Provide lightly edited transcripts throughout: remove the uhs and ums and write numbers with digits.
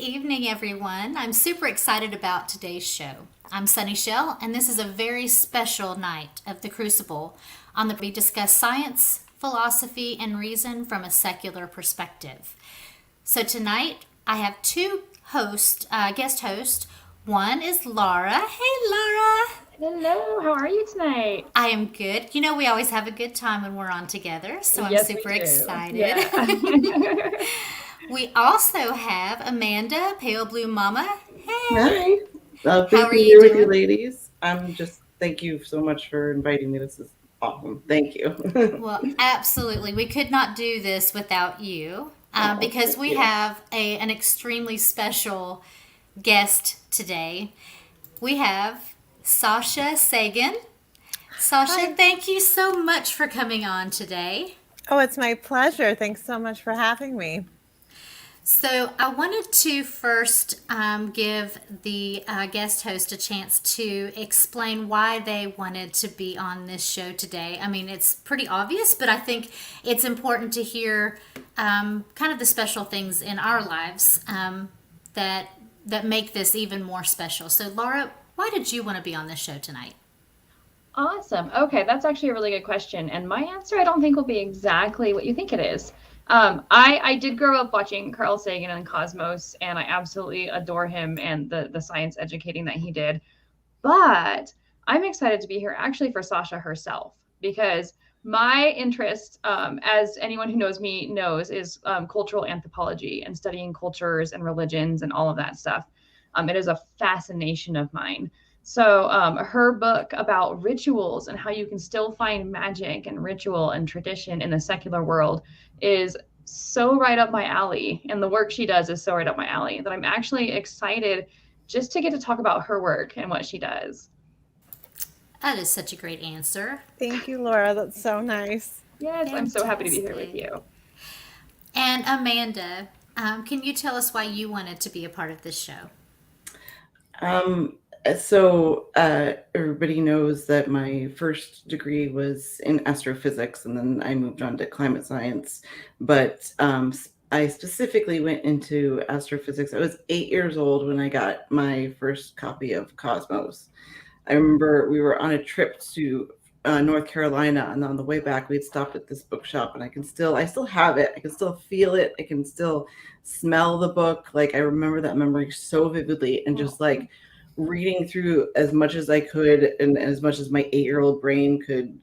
evening, everyone. I'm super excited about today's show. I'm Sunny Shell, and this is a very special night of the Crucible on the we discuss science, philosophy, and reason from a secular perspective. So tonight, I have two guest hosts. One is Laura. Hey, Laura. Hello, how are you tonight? I am good. You know, we always have a good time when we're on together, so I'm Yes, we super do. excited. Yeah. We also have Amanda, Pale Blue Mama. Hey, Hi. how Great are to be you here with you, doing? ladies. Thank you so much for inviting me. This is awesome. Thank you. Well, absolutely. We could not do this without you Oh, because thank we you. have an extremely special guest today. We have Sasha Sagan. Sasha, Hi. thank you so much for coming on today. Oh, it's my pleasure. Thanks so much for having me. So, I wanted to first give the guest host a chance to explain why they wanted to be on this show today. I mean, it's pretty obvious, but I think it's important to hear kind of the special things in our lives that make this even more special. So, Laura, why did you want to be on this show tonight? Awesome. Okay, that's actually a really good question. And my answer, I don't think will be exactly what you think it is. I did grow up watching Carl Sagan and Cosmos, and I absolutely adore him and the science educating that he did. But I'm excited to be here actually for Sasha herself because my interest, as anyone who knows me knows, is cultural anthropology and studying cultures and religions and all of that stuff. It is a fascination of mine. So, her book about rituals and how you can still find magic and ritual and tradition in the secular world is so right up my alley. And the work she does is so right up my alley that I'm actually excited just to get to talk about her work and what she does. That is such a great answer. Thank you, Laura. That's so nice. Yes, I'm so happy to be here with Fantastic. you. And Amanda, can you tell us why you wanted to be a part of this show? Um, Everybody knows that my first degree was in astrophysics, and then I moved on to climate science. But I specifically went into astrophysics. I was 8 years old when I got my first copy of Cosmos. I remember we were on a trip to North Carolina, and on the way back, we'd stopped at this bookshop, and I still have it. I can still feel it. I can still smell the book. Like I remember that memory so vividly, and just Oh, like reading through as much as I could, and as much as my 8 year old brain could,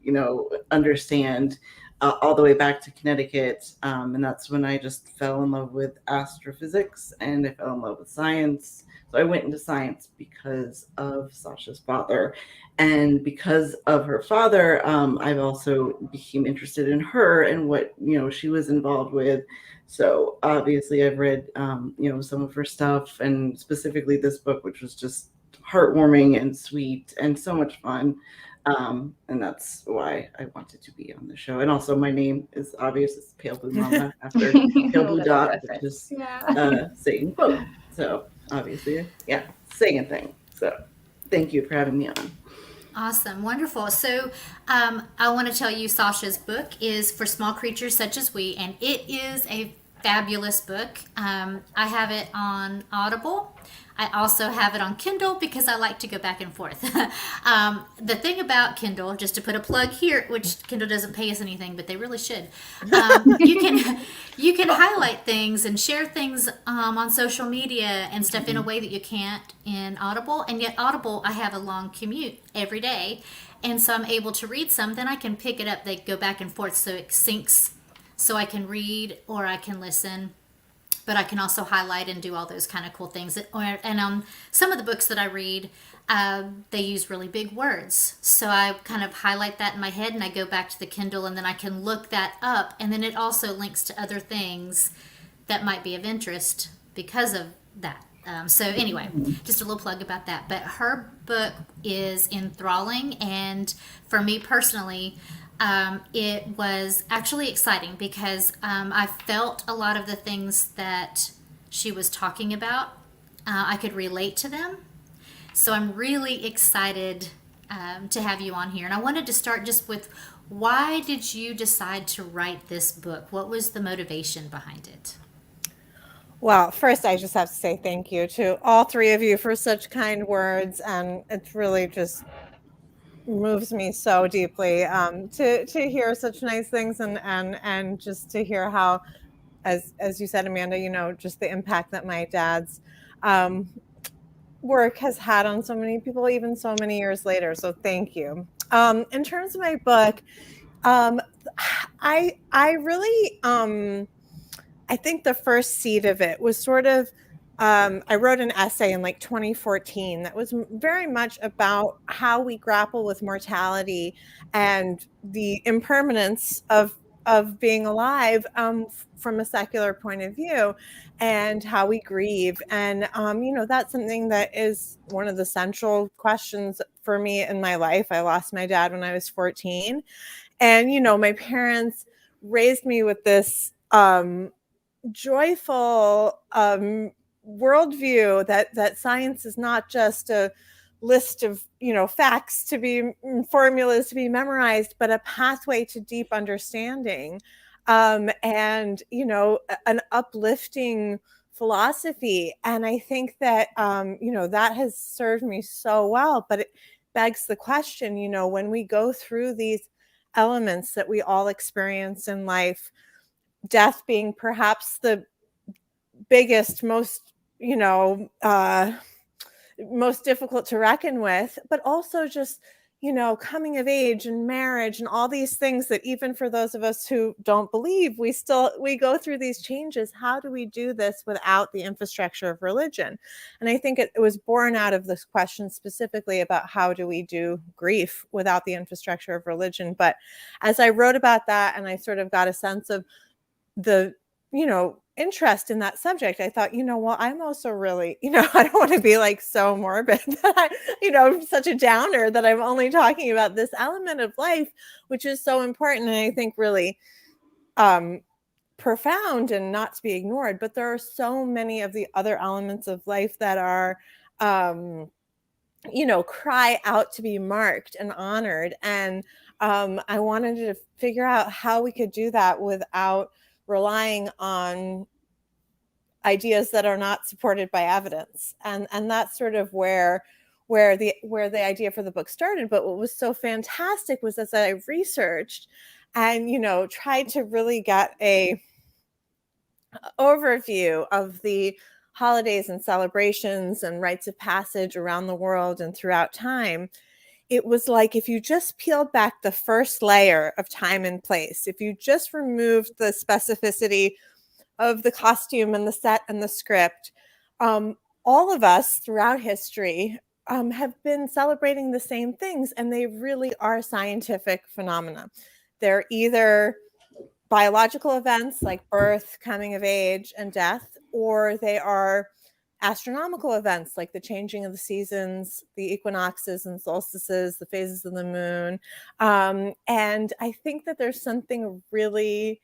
understand. All the way back to Connecticut, and that's when I just fell in love with astrophysics, and I fell in love with science. So I went into science because of Sasha's father, and because of her father, I've also became interested in her and what she was involved with. So obviously, I've read some of her stuff, and specifically this book, which was just heartwarming and sweet and so much fun. And that's why I wanted to be on the show. And also, my name is obvious. It's Pale Blue Mama after a Pale Blue little Dot, which reference. is Yeah. Satan quote. So obviously, yeah, singing thing. So thank you for having me on. Awesome, wonderful. So, I want to tell you, Sasha's book is For Small Creatures Such as We, and it is a fabulous book. I have it on Audible. I also have it on Kindle because I like to go back and forth. The thing about Kindle, just to put a plug here, which Kindle doesn't pay us anything, but they really should. You can highlight things and share things on social media and stuff in a way that you can't in Audible. And yet, Audible, I have a long commute every day, and so I'm able to read some. Then I can pick it up. They go back and forth, so it syncs, so I can read or I can listen, but I can also highlight and do all those kind of cool things. And on some of the books that I read, they use really big words. So I kind of highlight that in my head and I go back to the Kindle and then I can look that up. And then it also links to other things that might be of interest because of that. So anyway, just a little plug about that. But her book is enthralling, and for me personally, it was actually exciting because I felt a lot of the things that she was talking about. I could relate to them. So I'm really excited to have you on here. And I wanted to start just with, why did you decide to write this book? What was the motivation behind it? Well, first, I just have to say thank you to all three of you for such kind words, and it really just moves me so deeply to hear such nice things, and just to hear how, as you said, Amanda, just the impact that my dad's um, work has had on so many people, even so many years later. So thank you. In terms of my book, um, I really I think the first seed of it was sort of, I wrote an essay in like 2014 that was very much about how we grapple with mortality and the impermanence of being alive, from a secular point of view, and how we grieve. And that's something that is one of the central questions for me in my life. I lost my dad when I was 14, and my parents raised me with this joyful worldview that science is not just a list of facts to be formulas to be memorized, but a pathway to deep understanding, and an uplifting philosophy. And I think that that has served me so well. But it begs the question, when we go through these elements that we all experience in life, death being perhaps the biggest, most difficult to reckon with, but also just, coming of age and marriage and all these things that even for those of us who don't believe, we go through these changes. How do we do this without the infrastructure of religion? And I think it was born out of this question specifically about how do we do grief without the infrastructure of religion. But as I wrote about that, and I sort of got a sense of the interest in that subject, I thought, well, I'm also really, I don't want to be like so morbid that I, such a downer that I'm only talking about this element of life, which is so important, and I think really profound and not to be ignored. But there are so many of the other elements of life that are cry out to be marked and honored. And I wanted to figure out how we could do that without relying on ideas that are not supported by evidence. And that's sort of where the idea for the book started. But what was so fantastic was, as I researched and tried to really get a overview of the holidays and celebrations and rites of passage around the world and throughout time, it was like if you just peeled back the first layer of time and place, if you just removed the specificity of the costume and the set and the script, all of us throughout history have been celebrating the same things, and they really are scientific phenomena. They're either biological events like birth, coming of age, and death, or they are astronomical events like the changing of the seasons, the equinoxes and solstices, the phases of the moon. And I think that there's something really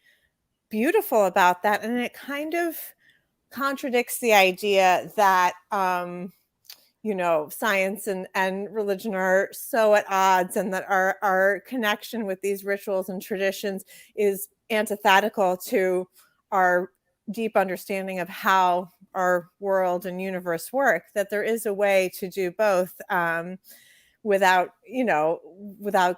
beautiful about that. And it kind of contradicts the idea that, science and religion are so at odds, and that our connection with these rituals and traditions is antithetical to our deep understanding of how our world and universe work, that there is a way to do both, without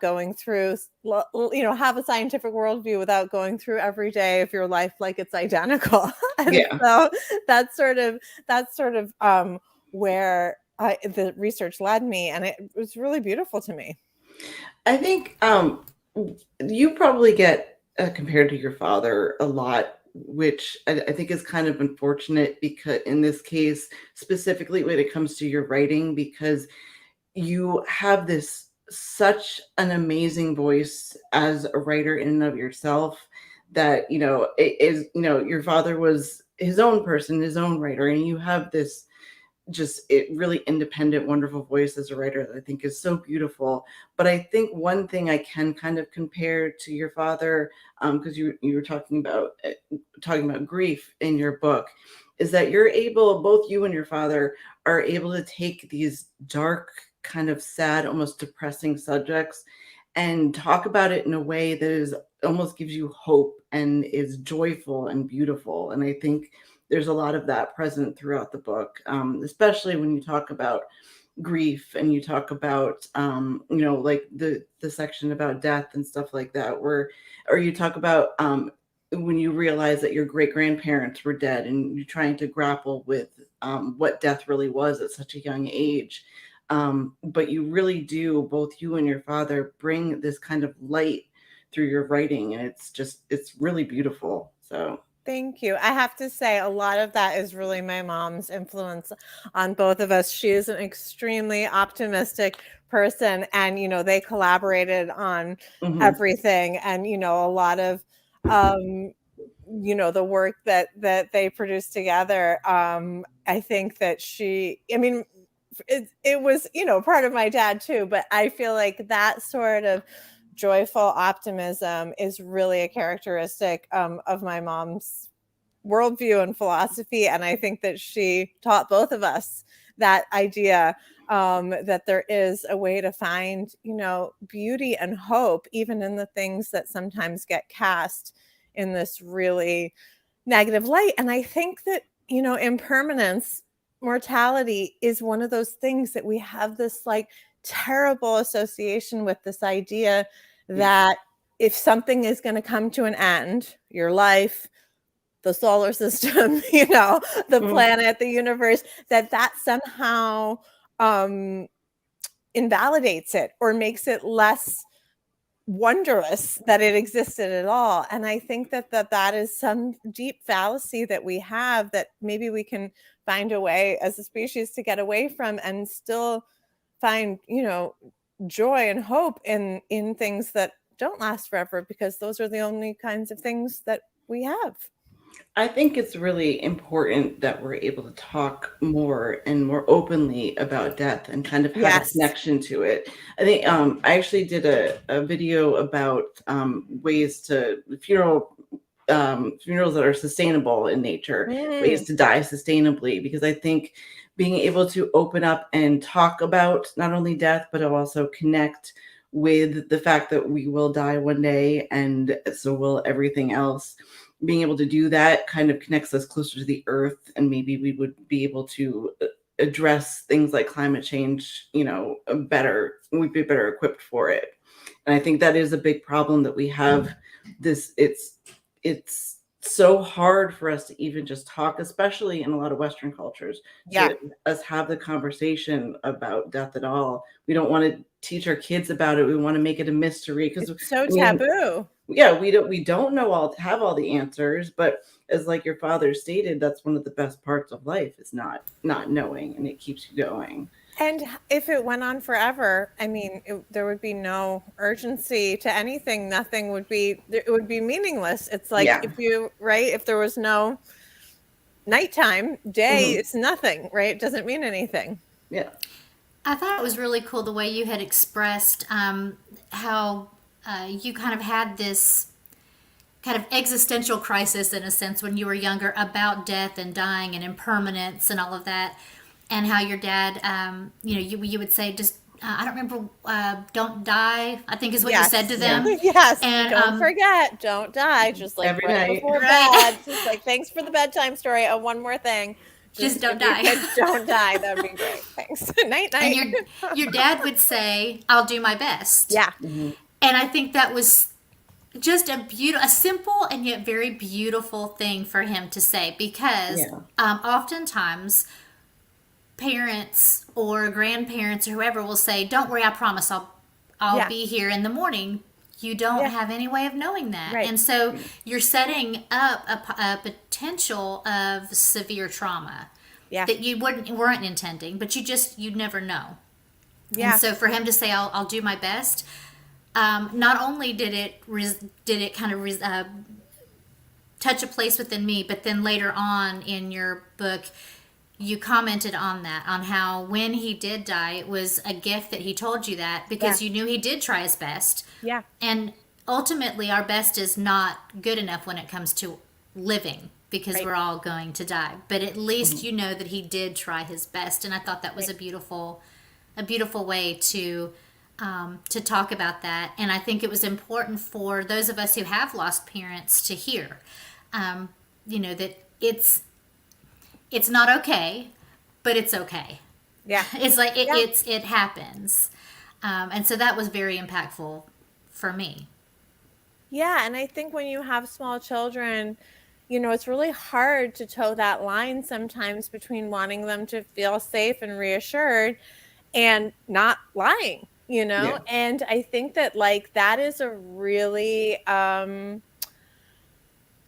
going through, have a scientific worldview without going through every day of your life like it's identical. And Yeah. so that's sort of where the research led me, and it was really beautiful to me. I think you probably get compared to your father a lot, which I think is kind of unfortunate, because in this case, specifically when it comes to your writing, because you have this such an amazing voice as a writer in and of yourself, that it is, your father was his own person, his own writer, and you have this really independent, wonderful voice as a writer that I think is so beautiful. But I think one thing I can kind of compare to your father, because you were talking about grief in your book, is that you're able, both you and your father are able to take these dark, kind of sad, almost depressing subjects and talk about it in a way that is almost gives you hope and is joyful and beautiful. And I think there's a lot of that present throughout the book, especially when you talk about grief and you talk about like the section about death and stuff like that, where or you talk about when you realize that your great grandparents were dead and you're trying to grapple with what death really was at such a young age. But you really do, both you and your father, bring this kind of light through your writing, and it's really beautiful. So Thank you. I have to say, a lot of that is really my mom's influence on both of us. She is an extremely optimistic person, and they collaborated on everything, and a lot of the work that they produced together. I think that it was part of my dad too, but I feel like that sort of joyful optimism is really a characteristic of my mom's worldview and philosophy. And I think that she taught both of us that idea, that there is a way to find, beauty and hope, even in the things that sometimes get cast in this really negative light. And I think that, impermanence, mortality is one of those things that we have this like terrible association with, this idea that if something is going to come to an end, your life, the solar system, the planet, the universe, that somehow invalidates it or makes it less wondrous that it existed at all. And I think that is some deep fallacy that we have, that maybe we can find a way as a species to get away from and still find, joy and hope in things that don't last forever, because those are the only kinds of things that we have. I think it's really important that we're able to talk more and more openly about death and kind of have a connection to it. I think I actually did a video about ways to funerals that are sustainable in nature, ways to die sustainably, because I think being able to open up and talk about not only death, but also connect with the fact that we will die one day, and so will everything else. Being able to do that kind of connects us closer to the earth, and maybe we would be able to address things like climate change, better. We'd be better equipped for it. And I think that is a big problem that we have. It's so hard for us to even just talk, especially in a lot of Western cultures, to us have the conversation about death at all. We don't want to teach our kids about it. We want to make it a mystery because it's so taboo. We don't have all the answers, but as like your father stated, that's one of the best parts of life, is not knowing, and it keeps you going. And if it went on forever, I mean, there would be no urgency to anything. Nothing would be, it would be meaningless. It's like if there was no nighttime, day is nothing, right? It doesn't mean anything. Yeah. I thought it was really cool the way you had expressed how you kind of had this kind of existential crisis, in a sense, when you were younger, about death and dying and impermanence and all of that. And how your dad, you would say, just, I don't remember, don't die, I think is what you said to them. Yes. And don't forget, don't die. Just like every night before bed. Just like, thanks for the bedtime story. Oh, one more thing. Just don't die. Don't die. That would be great. Thanks. Night. And your dad would say, I'll do my best. Yeah. And I think that was just a simple and yet very beautiful thing for him to say, because oftentimes parents or grandparents or whoever will say, don't worry, I promise I'll be here in the morning. You don't have any way of knowing that. Right. And so you're setting up a potential of severe trauma that you weren't intending, but you'd never know. Yeah. And so for him to say, I'll do my best, not only did it kind of touch a place within me, but then later on in your book, you commented on that, on how when he did die, it was a gift that he told you that, because you knew he did try his best. Yeah. And ultimately, our best is not good enough when it comes to living, because we're all going to die. But at least you know that he did try his best. And I thought that was a beautiful way to talk about that. And I think it was important for those of us who have lost parents to hear, that it's not okay, but it's okay. Yeah. It's like Yeah. it happens, and so that was very impactful for me. Yeah, and I think when you have small children, you know, it's really hard to toe that line sometimes between wanting them to feel safe and reassured and not lying, you know? Yeah. And I think that like that is a really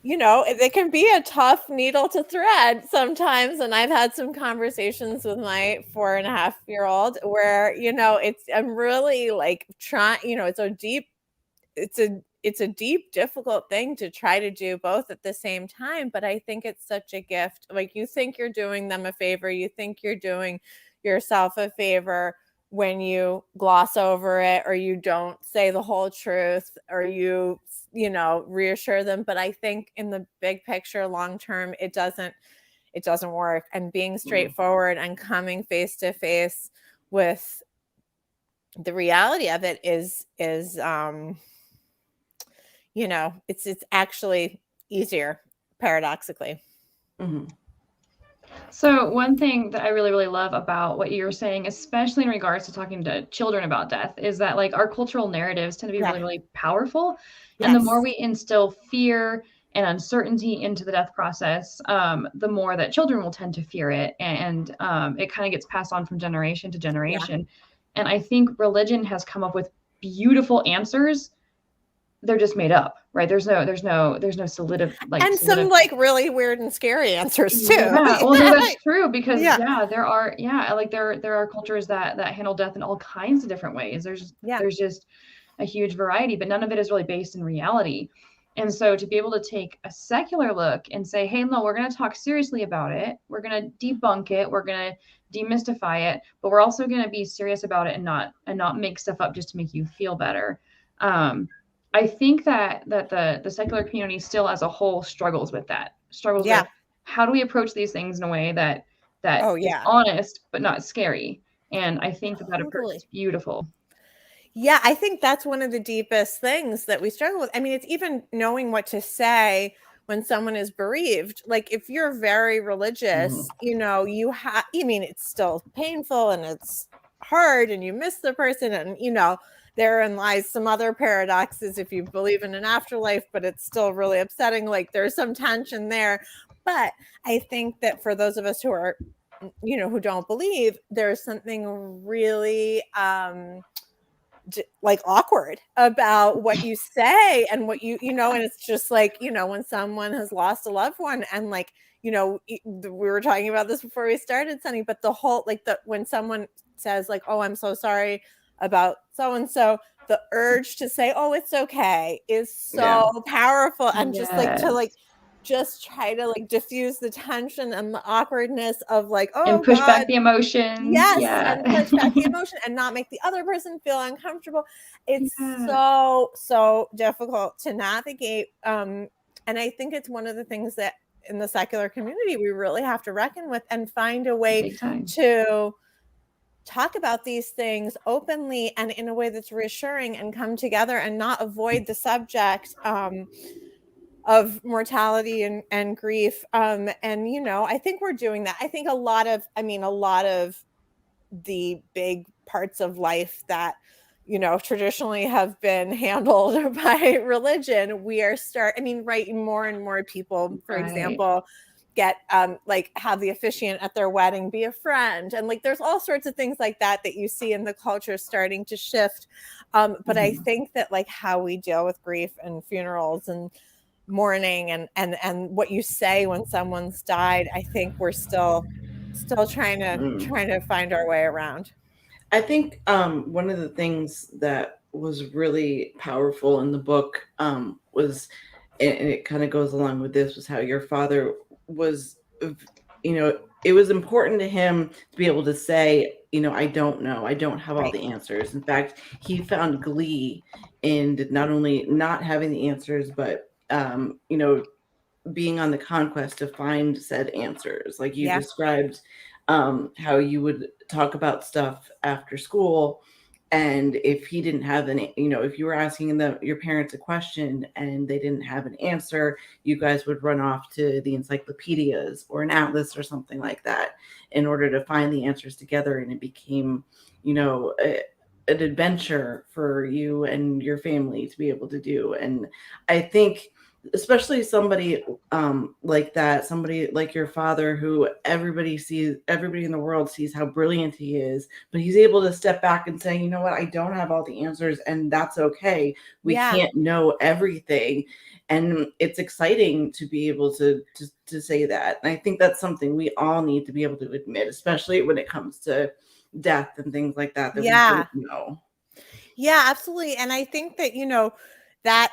you know, it can be a tough needle to thread sometimes. And I've had some conversations with my 4.5-year-old where, you know, I'm really like trying, you know, it's a deep, difficult thing to try to do both at the same time. But I think it's such a gift. Like you think you're doing them a favor, you think you're doing yourself a favor when you gloss over it or you don't say the whole truth or you know, reassure them. But I think in the big picture, long term, it doesn't work. And being straightforward and coming face to face with the reality of it is you know, it's actually easier, paradoxically. Mm-hmm. So one thing that I really, really love about what you're saying, especially in regards to talking to children about death, is that like our cultural narratives tend to be Yeah. really, really powerful. And the Yes. more we instill fear and uncertainty into the death process, the more that children will tend to fear it. And it kind of gets passed on from generation to generation. And I think religion has come up with beautiful answers. They're just made up, right? There's no solid And some like really weird and scary answers too. Yeah, well, no, that's true because Yeah. there are cultures that handle death in all kinds of different ways. There's just a huge variety, but none of it is really based in reality. And so to be able to take a secular look and say, hey, no, we're going to talk seriously about it. We're going to debunk it. We're going to demystify it, but we're also going to be serious about it and not make stuff up just to make you feel better. I think that the secular community still as a whole struggles with with how do we approach these things in a way that is honest but not scary. And I think that approach is beautiful. Yeah, I think that's one of the deepest things that we struggle with. I mean, it's even knowing what to say when someone is bereaved. Like if you're very religious, you know, I mean, it's still painful and it's hard and you miss the person and, you know, therein lies some other paradoxes if you believe in an afterlife, but it's still really upsetting. Like there's some tension there. But I think that for those of us who are, you know, who don't believe, there's something really like awkward about what you say and what you know, and it's just like, you know, when someone has lost a loved one and like, you know, we were talking about this before we started, Sunny, but the whole like when someone says like, oh, I'm so sorry about so and so, the urge to say, oh, it's okay is so powerful. And just like to like just try to like diffuse the tension and the awkwardness of like, oh, and push back the emotions. And push back the emotion and not make the other person feel uncomfortable. It's so difficult to navigate. And I think it's one of the things that in the secular community we really have to reckon with and find a way to talk about these things openly and in a way that's reassuring and come together and not avoid the subject of mortality and grief. And, you know, I think we're doing that. I think a lot of the big parts of life that, you know, traditionally have been handled by religion, more and more people, for example, get like have the officiant at their wedding be a friend. And like there's all sorts of things like that you see in the culture starting to shift. But I think that like how we deal with grief and funerals and mourning and what you say when someone's died, I think we're still trying to find our way around. I think one of the things that was really powerful in the book was, and it kind of goes along with this, was how your father was, you know, it was important to him to be able to say, you know, I don't know. I don't have all the answers. In fact, he found glee in not only not having the answers, but, you know, being on the conquest to find said answers. Like you described how you would talk about stuff after school And if he didn't have any, if you were asking your parents a question and they didn't have an answer, you guys would run off to the encyclopedias or an atlas or something like that in order to find the answers together. And it became, an adventure for you and your family to be able to do. And I think especially somebody like that, somebody like your father, who everybody in the world sees how brilliant he is, but he's able to step back and say, you know what, I don't have all the answers, and that's okay. We can't know everything. And it's exciting to be able to say that. And I think that's something we all need to be able to admit, especially when it comes to death and things like that we don't know. Yeah, absolutely. And I think that, that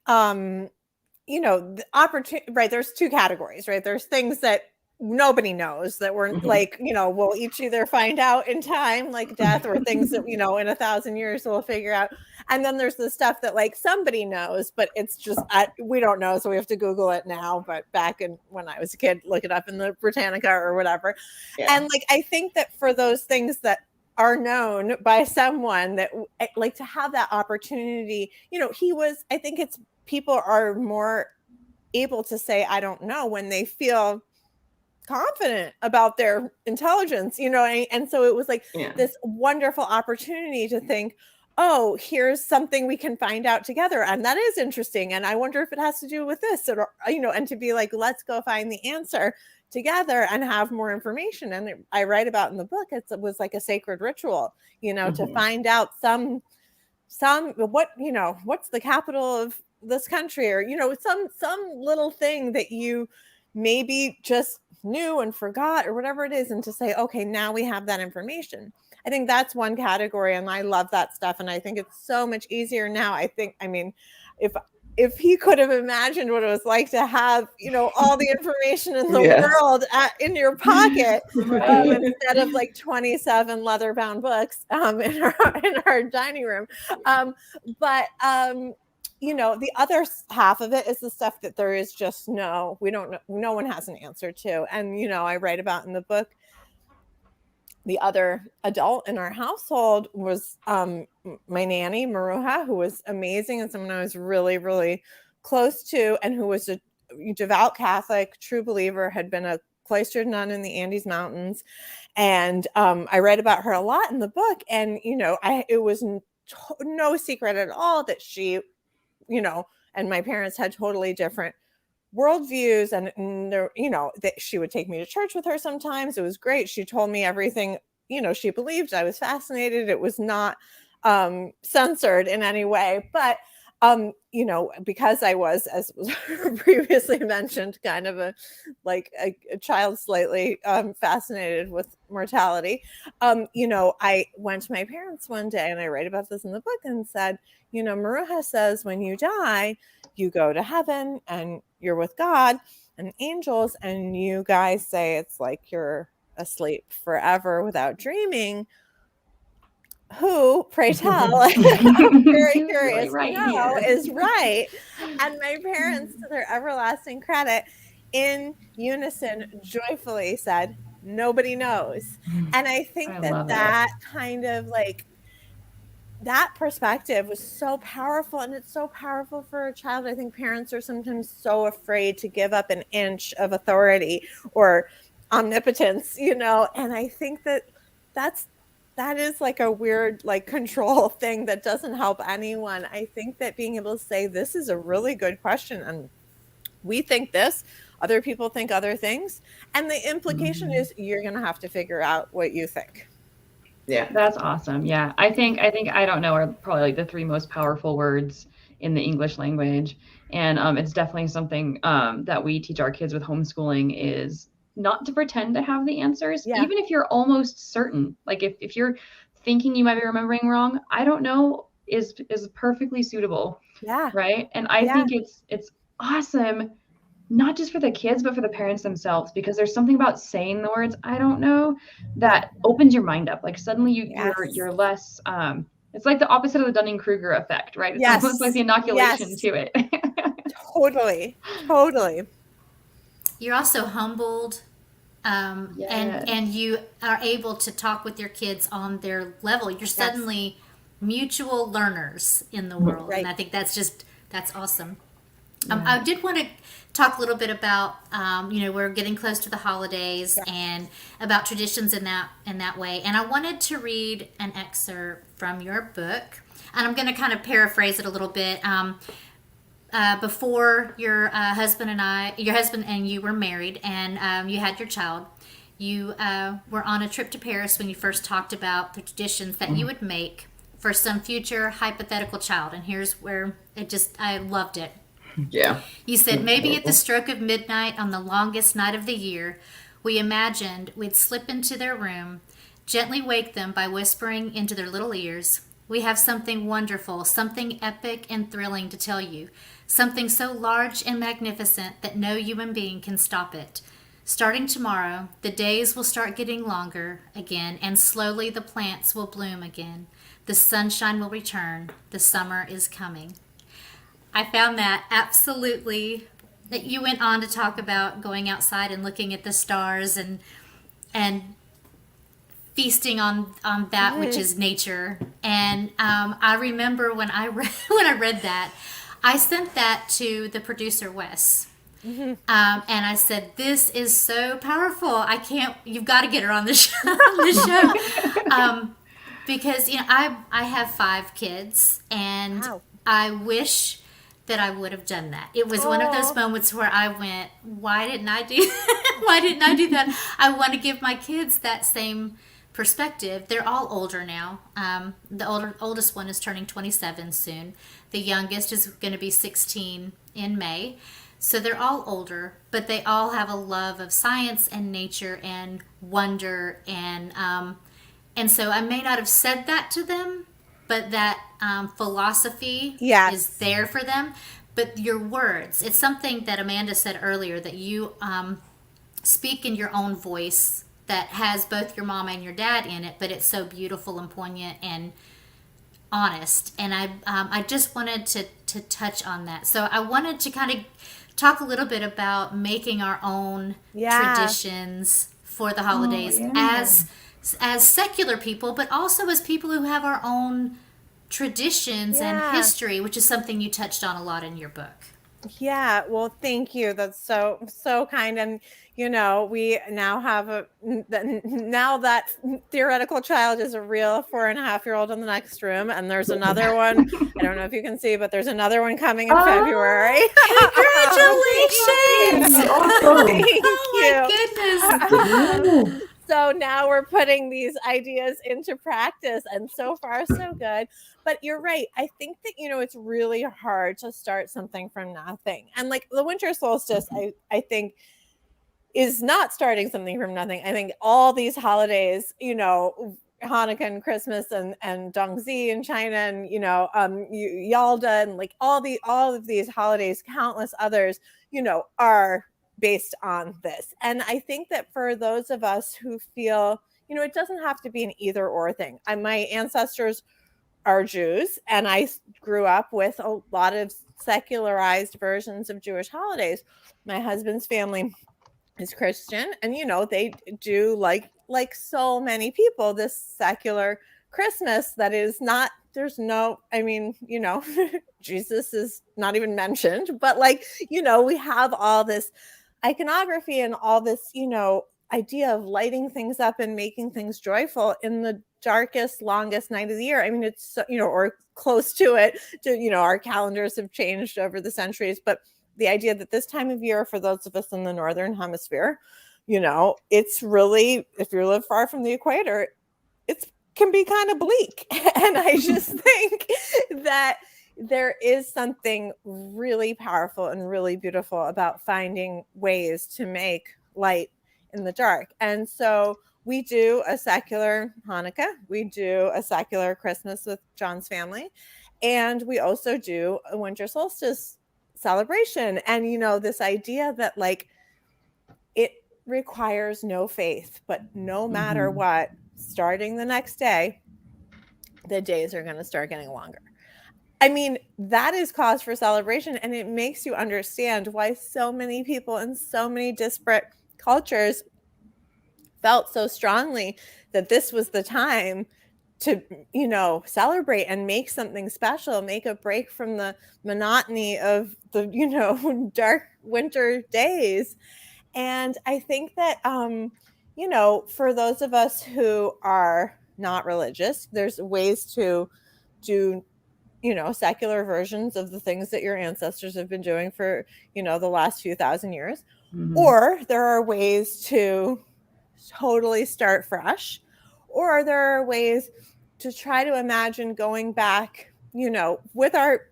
the opportunity, right? There's two categories, right? There's things that nobody knows that we're like, we'll each either find out in time, like death, or things that, in 1,000 years we'll figure out. And then there's the stuff that like somebody knows, but it's just, we don't know. So we have to Google it now. But back when I was a kid, look it up in the Britannica or whatever. Yeah. And like, I think that for those things that are known by someone, that like to have that opportunity, I think it's, people are more able to say, I don't know, when they feel confident about their intelligence, and so it was like this wonderful opportunity to think, oh, here's something we can find out together. And that is interesting. And I wonder if it has to do with this, or, and to be like, let's go find the answer together and have more information. And I write about in the book, it was like a sacred ritual, to find out some what's the capital of this country, or some little thing that you maybe just knew and forgot, or whatever it is, and to say, okay, now we have that information. I think that's one category, and I love that stuff, and I think it's so much easier now. I mean, if he could have imagined what it was like to have all the information in the world in your pocket, instead of like 27 leather-bound books in our dining room, but the other half of it is the stuff that there is just we don't know, no one has an answer to. And, I write about in the book, the other adult in our household was my nanny, Maruha, who was amazing and someone I was really, really close to, and who was a devout Catholic, true believer, had been a cloistered nun in the Andes Mountains. And I write about her a lot in the book. And, it was no secret at all that she, and my parents had totally different worldviews, and that she would take me to church with her sometimes. It was great. She told me everything, she believed. I was fascinated. It was not censored in any way, but because I was, as was previously mentioned, kind of a child slightly fascinated with mortality. I went to my parents one day, and I write about this in the book, and said, Maruha says when you die, you go to heaven and you're with God and angels, and you guys say it's like you're asleep forever without dreaming. Who, pray tell, I'm very curious to know, is right. And my parents, to their everlasting credit, in unison, joyfully said, nobody knows. And I think that kind of that perspective was so powerful, and it's so powerful for a child. I think parents are sometimes so afraid to give up an inch of authority or omnipotence, and I think that is like a weird control thing that doesn't help anyone. I think that being able to say, this is a really good question, and we think this, other people think other things, and the implication is you're going to have to figure out what you think. Yeah, that's awesome. Yeah, I think I don't know are probably the three most powerful words in the English language, and it's definitely something that we teach our kids with homeschooling, is not to pretend to have the answers, even if you're almost certain. Like if you're thinking you might be remembering wrong, I don't know is perfectly suitable. Yeah. Right. And I think it's awesome, not just for the kids, but for the parents themselves, because there's something about saying the words, I don't know, that opens your mind up. Like suddenly you're less, it's like the opposite of the Dunning-Kruger effect, right? It's almost like the inoculation to it. Totally. You're also humbled, and you are able to talk with your kids on their level. You're suddenly mutual learners in the world. Right. And I think that's awesome. I did want to talk a little bit about, we're getting close to the holidays and about traditions in that way. And I wanted to read an excerpt from your book, and I'm going to kind of paraphrase it a little bit. Before your husband and you were married, and you had your child, you were on a trip to Paris when you first talked about the traditions that you would make for some future hypothetical child. And here's where I loved it. Yeah. You said, maybe at the stroke of midnight on the longest night of the year, we imagined we'd slip into their room, gently wake them by whispering into their little ears, we have something wonderful, something epic and thrilling to tell you, something so large and magnificent that no human being can stop it. Starting tomorrow, the days will start getting longer again, and slowly the plants will bloom again. The sunshine will return. The summer is coming. I found that absolutely, that you went on to talk about going outside and looking at the stars and feasting on that which is nature. And I remember when I read that, I sent that to the producer Wes. And I said, "This is so powerful. You've got to get her on the show." Because I have 5 kids, and Wow. I wish that I would have done that. It was one of those moments where I went, "Why didn't I do? Why didn't I do that?" I want to give my kids that same perspective. They're all older now. The oldest one is turning 27 soon. The youngest is going to be 16 in May. So they're all older, but they all have a love of science and nature and wonder, and so I may not have said that to them, but that philosophy is there for them. But your words, it's something that Amanda said earlier, that you speak in your own voice that has both your mom and your dad in it, but it's so beautiful and poignant and honest. And I just wanted to touch on that. So I wanted to kind of talk a little bit about making our own traditions for the holidays as secular people, but also as people who have our own traditions and history, which is something you touched on a lot in your book. Yeah, well, thank you. That's so kind. And we now have now that theoretical child is a real 4.5-year-old in the next room, and there's another one. I don't know if you can see, but there's another one coming in February. Congratulations! Thank you. My goodness. So now we're putting these ideas into practice, and so far so good. But you're right. I think that, it's really hard to start something from nothing. And like the winter solstice, I think is not starting something from nothing. I think all these holidays, Hanukkah and Christmas and Dongzi in China and, Yalda and like all of these holidays, countless others, are based on this. And I think that for those of us who feel, it doesn't have to be an either or thing. My ancestors are Jews, and I grew up with a lot of secularized versions of Jewish holidays. My husband's family is Christian, and they do like so many people this secular Christmas that is not, there's no, Jesus is not even mentioned, but we have all this iconography and all this idea of lighting things up and making things joyful in the darkest, longest night of the year. It's or close to it. Our calendars have changed over the centuries, but the idea that this time of year, for those of us in the northern hemisphere, it's really, if you live far from the equator, it can be kind of bleak. And I just think that there is something really powerful and really beautiful about finding ways to make light in the dark. And so we do a secular Hanukkah, we do a secular Christmas with John's family, and we also do a winter solstice celebration. And this idea that it requires no faith, but no matter what, starting the next day, the days are going to start getting longer. That is cause for celebration, and it makes you understand why so many people in so many disparate cultures felt so strongly that this was the time to, you know, celebrate and make something special, make a break from the monotony of the, you know, dark winter days. And I think that, you know, for those of us who are not religious, there's ways to do, you know, secular versions of the things that your ancestors have been doing for, you know, the last few thousand years. Mhm. Or there are ways to totally start fresh, or there are ways to try to imagine going back, you know, with our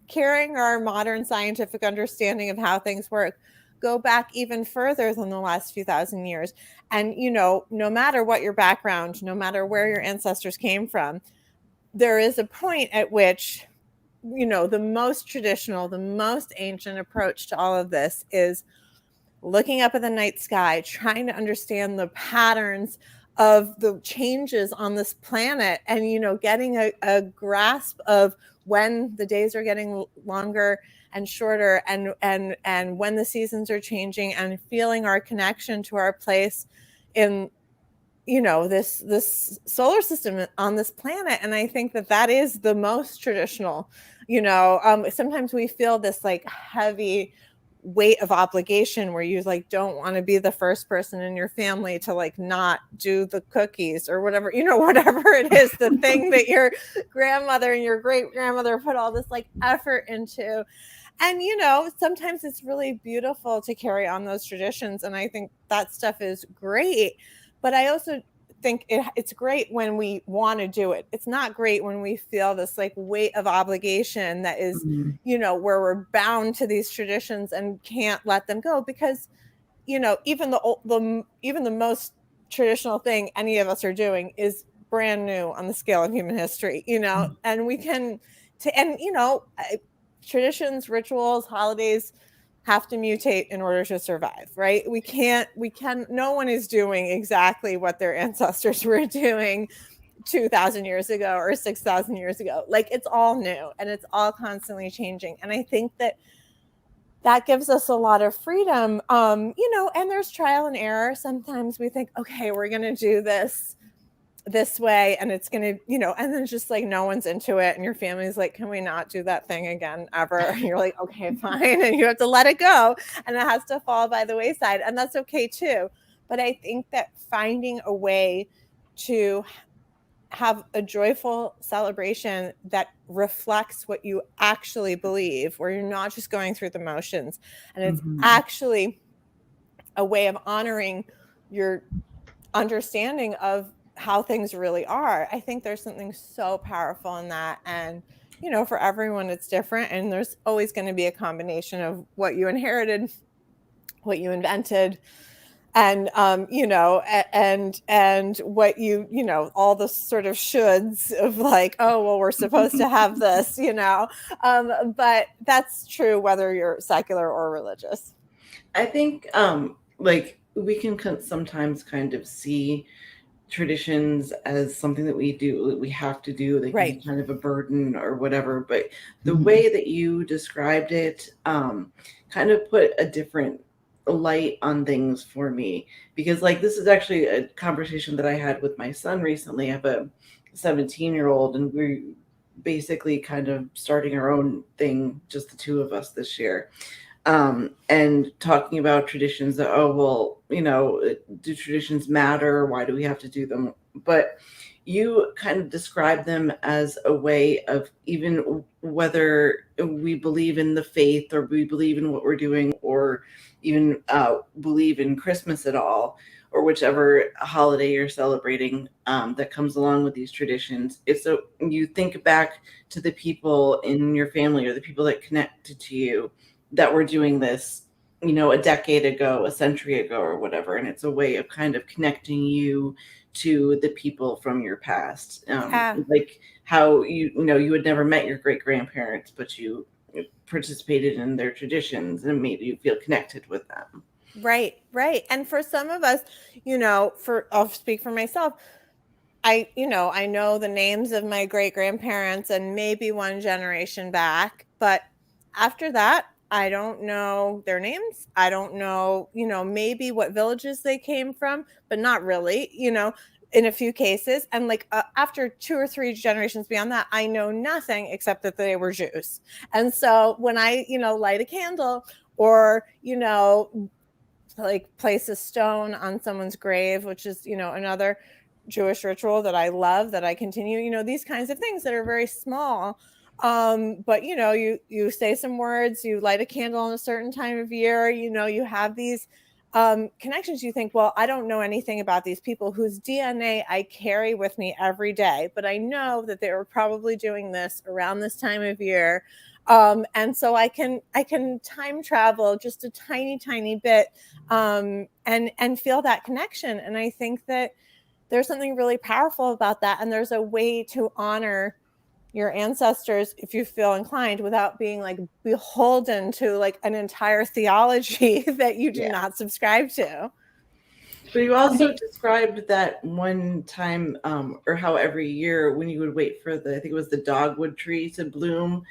carrying our modern scientific understanding of how things work, go back even further than the last few thousand years. And, you know, no matter what your background, no matter where your ancestors came from, there is a point at which, you know, the most traditional, the most ancient approach to all of this is looking up at the night sky, trying to understand the patterns of the changes on this planet, and, you know, getting a grasp of when the days are getting longer and shorter, and when the seasons are changing, and feeling our connection to our place in, you know, this solar system on this planet. And I think that that is the most traditional. You know, sometimes we feel this like heavy weight of obligation where you like don't want to be the first person in your family to like not do the cookies or whatever, you know, whatever it is, the thing that your grandmother and your great grandmother put all this like effort into. And, you know, sometimes it's really beautiful to carry on those traditions, and I think that stuff is great. But I also think it's great when we want to do it. It's not great when we feel this like weight of obligation that is, Mhm. you know, where we're bound to these traditions and can't let them go, because, you know, even the most traditional thing any of us are doing is brand new on the scale of human history, you know. And we can and, you know, traditions, rituals, holidays have to mutate in order to survive, right? No one is doing exactly what their ancestors were doing 2,000 years ago or 6,000 years ago. Like, it's all new and it's all constantly changing. And I think that gives us a lot of freedom. You know, and there's trial and error. Sometimes we think, okay, we're going to do this way, and it's going to, you know, and then just like no one's into it, and your family's like, can we not do that thing again ever? And you're like, okay, fine. And you have to let it go, and it has to fall by the wayside, and that's okay too. But I think that finding a way to have a joyful celebration that reflects what you actually believe, where you're not just going through the motions, and it's Mhm. actually a way of honoring your understanding of how things really are. I think there's something so powerful in that. And, you know, for everyone it's different, and there's always going to be a combination of what you inherited, what you invented, and you know, and what you know, all the sort of shoulds of like, oh well, we're supposed to have this, you know. But that's true whether you're secular or religious. I think like we can sometimes kind of see traditions as something that we do, we have to do. They can be Right. kind of a burden or whatever. But the way that you described it kind of put a different light on things for me, because like this is actually a conversation that I had with my son recently. I have a 17-year-old, and we're basically kind of starting our own thing, just the two of us this year, and talking about traditions that, oh, well, you know, do traditions matter? Why do we have to do them? But you kind of describe them as a way of, even whether we believe in the faith or we believe in what we're doing, or even believe in Christmas at all, or whichever holiday you're celebrating that comes along with these traditions. It's so you think back to the people in your family or the people that connected to you that were doing this, you know, a decade ago, a century ago, or whatever. And it's a way of kind of connecting you to the people from your past. Yeah. Like how you know, you had never met your great grandparents, but you participated in their traditions and it made you feel connected with them. Right, right. And for some of us, you know, I'll speak for myself. You know, I know the names of my great grandparents and maybe one generation back, but after that, I don't know their names. I don't know, you know, maybe what villages they came from, but not really. You know, in a few cases. And like after 2 or 3 generations beyond that, I know nothing except that they were Jews. And so when I, light a candle or, like place a stone on someone's grave, which is, another Jewish ritual that I love, that I continue, these kinds of things that are very small. But you say some words, you light a candle on a certain time of year, you have these connections. You think, well, I don't know anything about these people whose DNA I carry with me every day, but I know that they were probably doing this around this time of year. And so I can time travel just a tiny bit, and feel that connection. And I think that there's something really powerful about that. And there's a way to honor your ancestors, if you feel inclined, without being like beholden to like an entire theology that you do not subscribe to. But you also described that one time, or how every year when you would wait for I think it was the dogwood tree to bloom,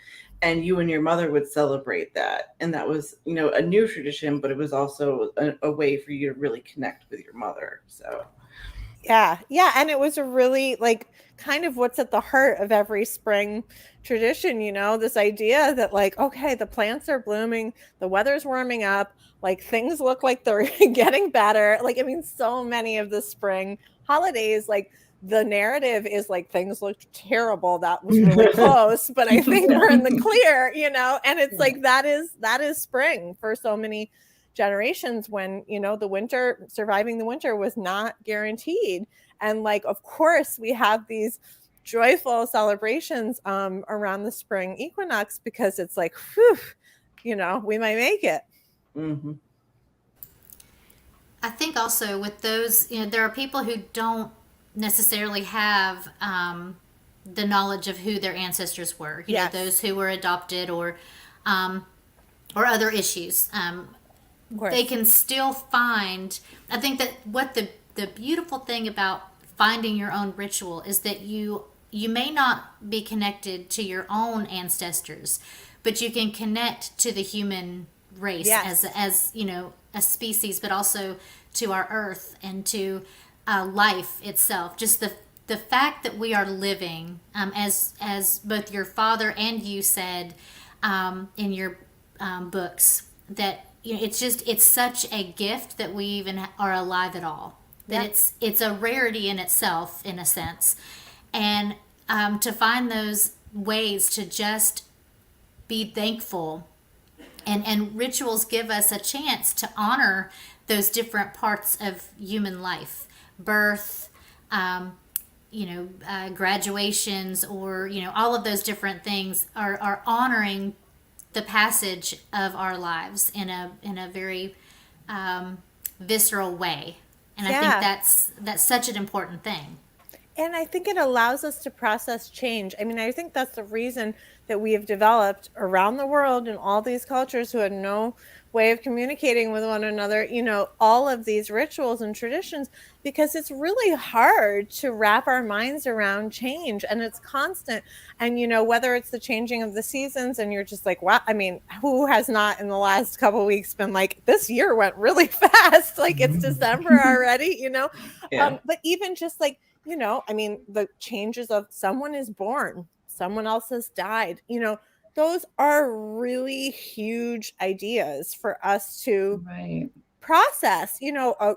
and you and your mother would celebrate that. And that was, a new tradition, but it was also a way for you to really connect with your mother. So yeah. And it was a really like kind of what's at the heart of every spring tradition, this idea that like, okay, the plants are blooming, the weather's warming up, like things look like they're getting better. Like, I mean, so many of the spring holidays, like the narrative is like things looked terrible. That was really close, but I think we're in the clear, and it's like that is spring for so many generations, when surviving the winter was not guaranteed. And like, of course, we have these joyful celebrations around the spring equinox, because it's like, whew, we might make it. Mm-hmm. I think also with those, there are people who don't necessarily have the knowledge of who their ancestors were. Yes. Those who were adopted or other issues. They can still find. I think that what the beautiful thing about finding your own ritual is that you may not be connected to your own ancestors, but you can connect to the human race as a species, but also to our earth and to life itself. Just the fact that we are living, as both your father and you said in your books, that it's such a gift that we even are alive at all. That it's a rarity in itself, in a sense, and to find those ways to just be thankful, and rituals give us a chance to honor those different parts of human life, birth, graduations, or all of those different things are honoring the passage of our lives in a very visceral way. And I think that's such an important thing. And I think it allows us to process change. I mean, I think that's the reason that we have developed around the world in all these cultures who had no way of communicating with one another, all of these rituals and traditions, because it's really hard to wrap our minds around change, and it's constant. And, whether it's the changing of the seasons and you're just like, wow, I mean, who has not in the last couple of weeks been like, this year went really fast, like it's December already, but even just like, I mean, the changes of someone is born, someone else has died, those are really huge ideas for us to process, a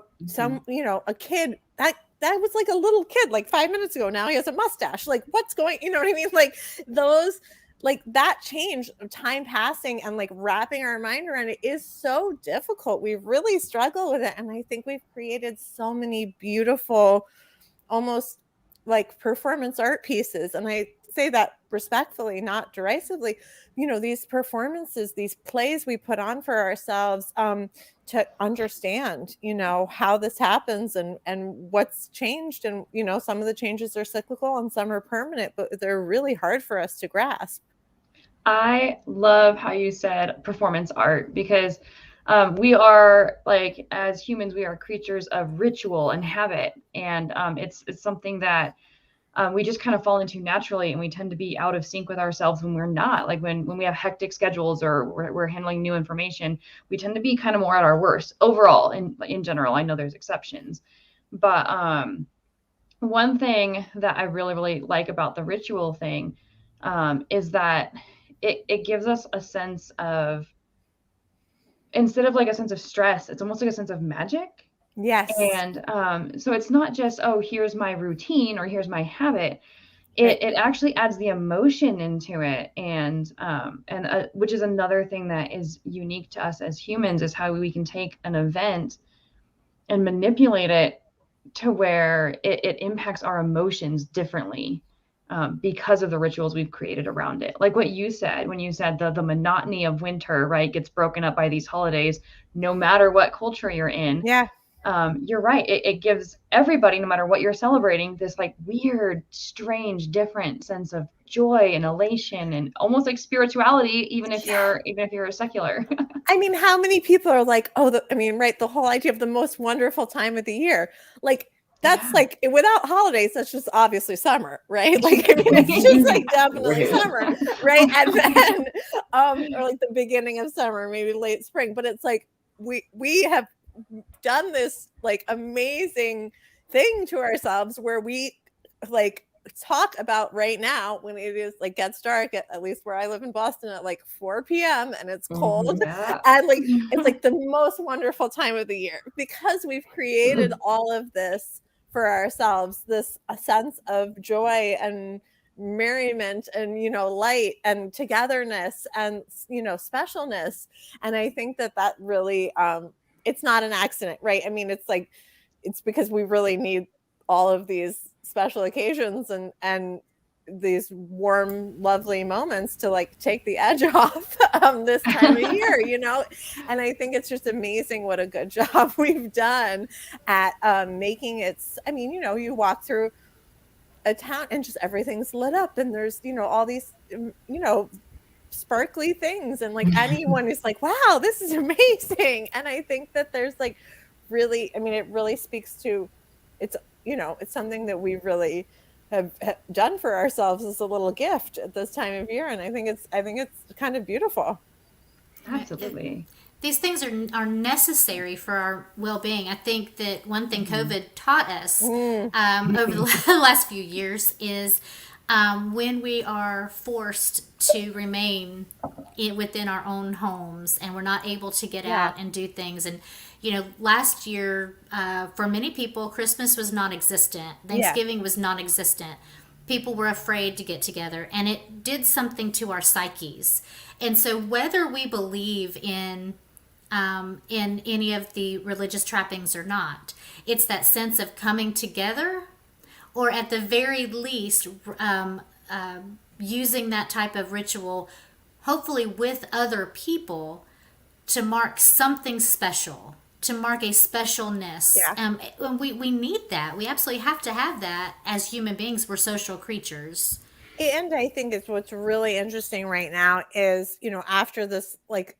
kid that was like a little kid, like 5 minutes ago. Now he has a mustache. Like, what's going, you know what I mean? Like those, like that change of time passing and like wrapping our mind around it is so difficult. We really struggle with it. And I think we've created so many beautiful, almost like performance art pieces. And I say that respectfully, not derisively, these performances, these plays we put on for ourselves to understand, how this happens and what's changed. And, some of the changes are cyclical and some are permanent, but they're really hard for us to grasp. I love how you said performance art, because we are, like, as humans, we are creatures of ritual and habit. And it's something that we just kind of fall into naturally, and we tend to be out of sync with ourselves when we're not. Like when we have hectic schedules or we're handling new information, we tend to be kind of more at our worst overall. In general, I know there's exceptions, but one thing that I really, really like about the ritual thing is that it gives us a sense of, instead of like a sense of stress, it's almost like a sense of magic. Yes. And so it's not just, oh, here's my routine or here's my habit. Right. It actually adds the emotion into it, and which is another thing that is unique to us as humans, is how we can take an event and manipulate it to where it impacts our emotions differently, because of the rituals we've created around it. Like what you said, when you said the monotony of winter, right, gets broken up by these holidays, no matter what culture you're in. Yeah. You're right. It gives everybody, no matter what you're celebrating, this like weird, strange, different sense of joy and elation and almost like spirituality, even if you're a secular. I mean, how many people are like, oh, right, the whole idea of the most wonderful time of the year, like that's Yeah. like without holidays, that's just obviously summer, right? Like, I mean, it's just like definitely summer, right? And then, or like the beginning of summer, maybe late spring. But it's like we have done this like amazing thing to ourselves where we like talk about right now when it is like gets dark at least where I live in Boston at like 4 p.m. and it's cold. Yeah. And like it's like the most wonderful time of the year because we've created all of this for ourselves, this a sense of joy and merriment and light and togetherness and specialness. And I think that really it's not an accident, right? I mean, it's like it's because we really need all of these special occasions and these warm, lovely moments to like take the edge off this time of year, And I think it's just amazing what a good job we've done at making it. I mean, you walk through a town and just everything's lit up and there's, all these, sparkly things and like anyone is like, wow, this is amazing. And I think that there's like really, I mean, it really speaks to it's something that we really have done for ourselves as a little gift at this time of year. And I think it's kind of beautiful. Absolutely. These things are necessary for our well-being. I think that one thing COVID taught us over the last few years is when we are forced to remain within our own homes and we're not able to get out and do things. And, last year, for many people, Christmas was non-existent. Thanksgiving was non-existent. People were afraid to get together, and it did something to our psyches. And so whether we believe in any of the religious trappings or not, it's that sense of coming together, or at the very least, using that type of ritual, hopefully with other people, to mark something special, to mark a specialness. And we need that. We absolutely have to have that as human beings. We're social creatures. And I think it's what's really interesting right now is, after this, like,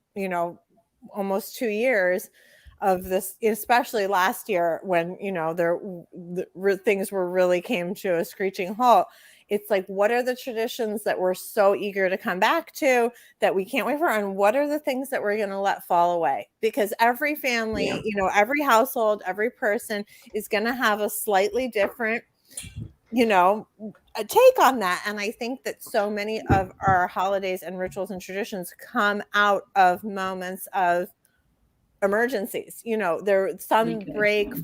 almost 2 years of this, especially last year when, things were really came to a screeching halt. It's like, what are the traditions that we're so eager to come back to that we can't wait for? And what are the things that we're going to let fall away? Because every family, every household, every person is going to have a slightly different, a take on that. And I think that so many of our holidays and rituals and traditions come out of moments of emergencies. There some break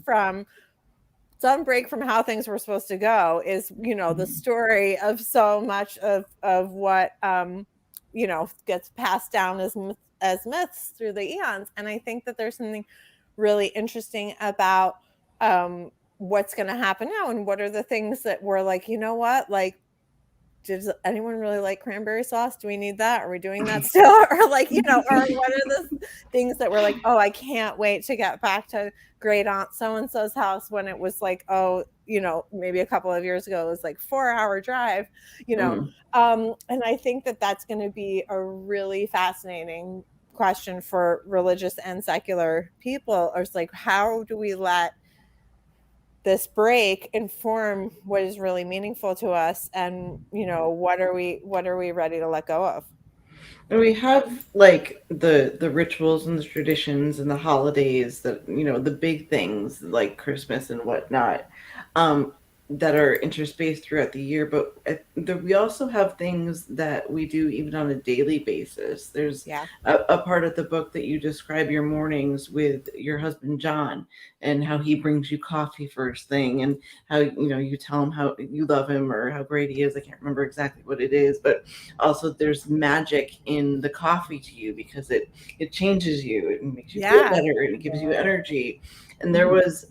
from how things were supposed to go is, the story of so much of what, gets passed down as myths through the eons. And I think that there's something really interesting about what's going to happen now. And what are the things that we're like, like, does anyone really like cranberry sauce? Do we need that? Are we doing that still? Or like, or what are the things that we're like, oh, I can't wait to get back to great aunt so-and-so's house when it was like, oh, maybe a couple of years ago, it was like 4-hour drive, and I think that that's going to be a really fascinating question for religious and secular people. Or it's like, how do we let this break inform what is really meaningful to us, and what are we ready to let go of? And we have like the rituals and the traditions and the holidays that the big things like Christmas and whatnot. that are interspaced throughout the year, but we also have things that we do even on a daily basis. There's Yeah. a part of the book that you describe your mornings with your husband John, and how he brings you coffee first thing, and how you tell him how you love him or how great he is. I can't remember exactly what it is, but also there's magic in the coffee to you because it changes you, it makes you feel Yeah. better, and it gives you energy. And there was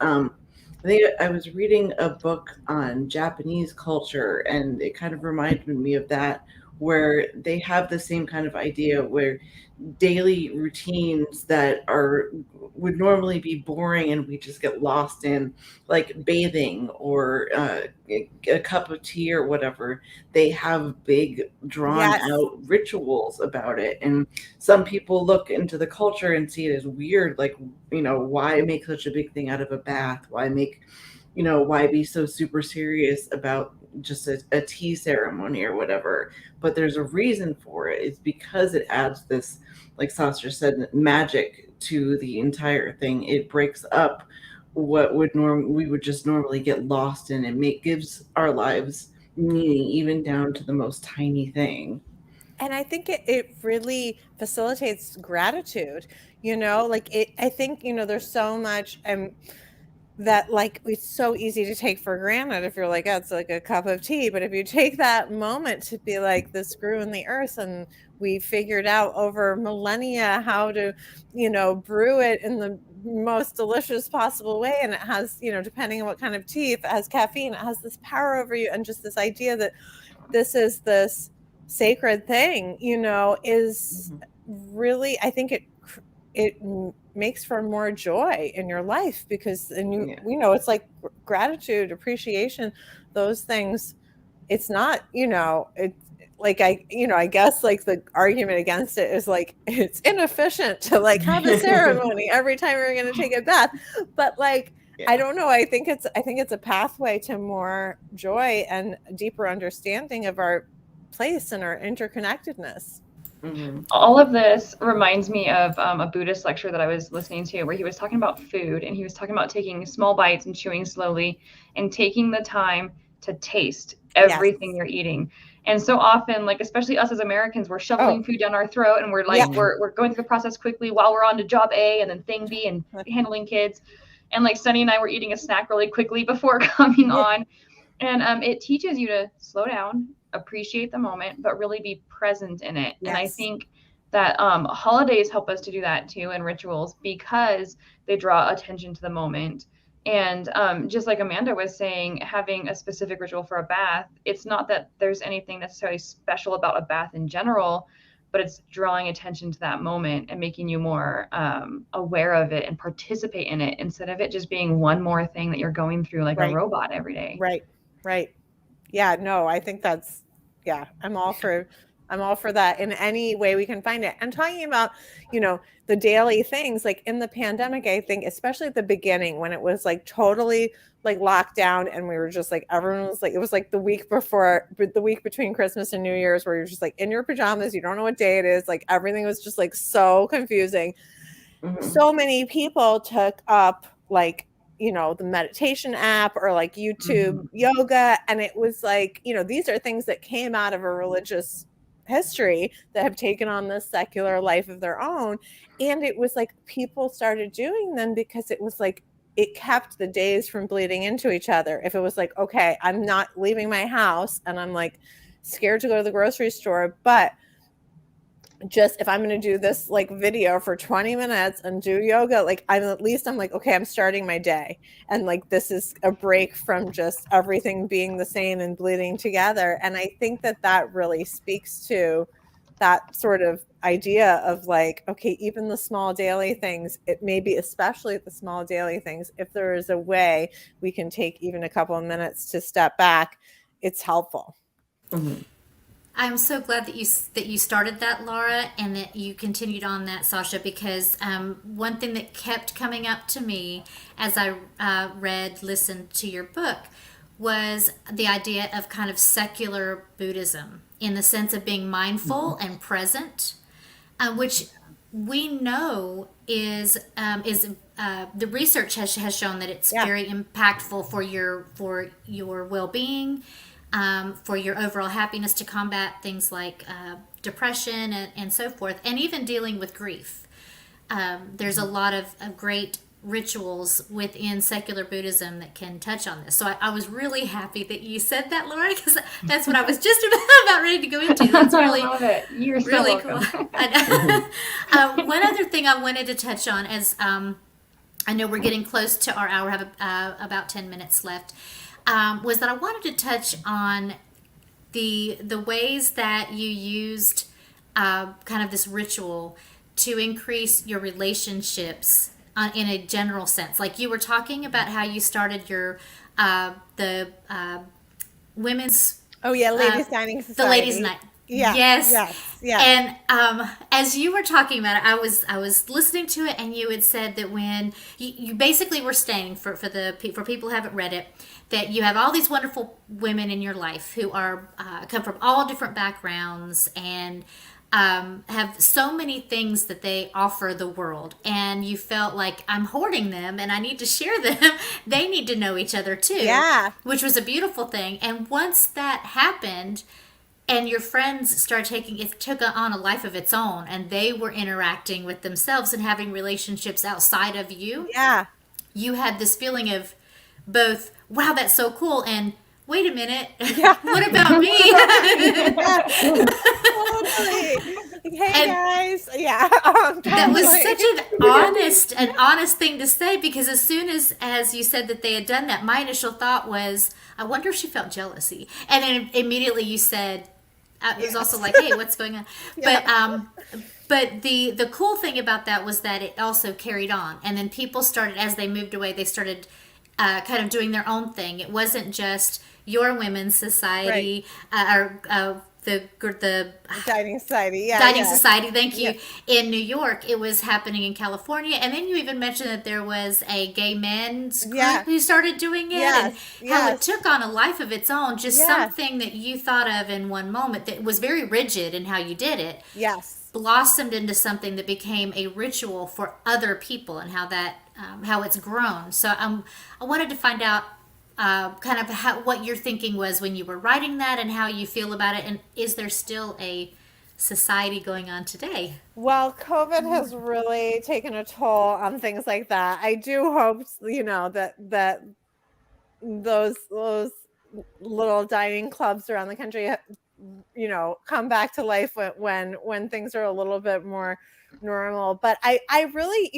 I think I was reading a book on Japanese culture, and it kind of reminded me of that, where they have the same kind of idea where daily routines that would normally be boring and we just get lost in, like bathing or a cup of tea or whatever. They have big drawn Yes. out rituals about it, and some people look into the culture and see it as weird, like, why make such a big thing out of a bath, why be so super serious about just a tea ceremony or whatever. But there's a reason for it. It's because it adds this, like Sasha said, magic to the entire thing. It breaks up what we would just normally get lost in, and gives our lives meaning, even down to the most tiny thing. And I think it really facilitates gratitude, like I think, there's so much that like it's so easy to take for granted if you're like, oh, it's like a cup of tea. But if you take that moment to be like, this grew in the earth and we figured out over millennia how to, brew it in the most delicious possible way. And it has, depending on what kind of tea, if it has caffeine, it has this power over you. And just this idea that this is this sacred thing, is really, I think it makes for more joy in your life, because it's like gratitude, appreciation, those things. It's not, it's like, I guess like the argument against it is like, it's inefficient to like have a ceremony every time you're going to take a bath. But like, Yeah. I don't know. I think it's a pathway to more joy and deeper understanding of our place and our interconnectedness. Mm-hmm. All of this reminds me of a Buddhist lecture that I was listening to, where he was talking about food, and he was talking about taking small bites and chewing slowly and taking the time to taste everything you're eating. And so often, like especially us as Americans, we're shoveling food down our throat, and we're like we're going through the process quickly while we're on to job A and then thing B and handling kids. And like Sunny and I were eating a snack really quickly before coming on. And it teaches you to slow down, appreciate the moment, but really be present in it. Yes. And I think that holidays help us to do that too, and rituals, because they draw attention to the moment. And just like Amanda was saying, having a specific ritual for a bath, it's not that there's anything necessarily special about a bath in general, but it's drawing attention to that moment and making you more aware of it and participate in it, instead of it just being one more thing that you're going through like a robot every day. Right. Yeah, no, I think that's, I'm all for that in any way we can find it. And talking about, the daily things, like in the pandemic, I think, especially at the beginning when it was like totally like locked down and we were just like, everyone was like, it was like the week between Christmas and New Year's, where you're just like in your pajamas, you don't know what day it is. Like everything was just like so confusing. Mm-hmm. So many people took up like, the meditation app or like YouTube yoga. And it was like, these are things that came out of a religious history that have taken on this secular life of their own. And it was like people started doing them because it was like, it kept the days from bleeding into each other. If it was like, okay, I'm not leaving my house and I'm like scared to go to the grocery store, but just if I'm going to do this like video for 20 minutes and do yoga, like I'm like, okay, I'm starting my day. And like, this is a break from just everything being the same and bleeding together. And I think that really speaks to that sort of idea of like, okay, even the small daily things, it may be, especially the small daily things, if there is a way we can take even a couple of minutes to step back, it's helpful. Mm-hmm. I'm so glad that you started that, Laura, and that you continued on that, Sasha, because one thing that kept coming up to me as I listened to your book, was the idea of kind of secular Buddhism, in the sense of being mindful and present, which we know is the research has shown that it's very impactful for your well-being, for your overall happiness, to combat things like depression and so forth, and even dealing with grief. There's a lot of great rituals within secular Buddhism that can touch on this. So I was really happy that you said that, Laura, because that's what I was just about ready to go into. That's really, I love it. You're so really welcome. cool. One other thing I wanted to touch on, as I know we're getting close to our hour, have about 10 minutes left, was that I wanted to touch on the ways that you used kind of this ritual to increase your relationships in a general sense. Like you were talking about how you started your the women's ladies dining society, the ladies' night. Yes. And as you were talking about it, I was listening to it, and you had said that when you basically were saying for people who haven't read it, that you have all these wonderful women in your life who are come from all different backgrounds and have so many things that they offer the world, and you felt like, I'm hoarding them and I need to share them. They need to know each other too, which was a beautiful thing. And once that happened and your friends started took on a life of its own, and they were interacting with themselves and having relationships outside of you, you had this feeling of both, wow, that's so cool, and wait a minute, what about me? Hey guys, that was such an honest thing to say, because as soon as you said that they had done that, my initial thought was, I wonder if she felt jealousy, and then immediately you said, it was also like, hey, what's going on? But the cool thing about that was that it also carried on, and then people started, as they moved away, they started kind of doing their own thing. It wasn't just your women's society, or the dining society, society. Thank you. In New York, it was happening in California, and then you even mentioned that there was a gay men's group who started doing it, and how it took on a life of its own. Just something that you thought of in one moment that was very rigid in how you did it. Blossomed into something that became a ritual for other people, and how it's grown. So I wanted to find out kind of what your thinking was when you were writing that, and how you feel about it, and is there still a society going on today? Well, COVID has really taken a toll on things like that. I do hope, that those little dining clubs around the country, come back to life when things are a little bit more normal. But I really,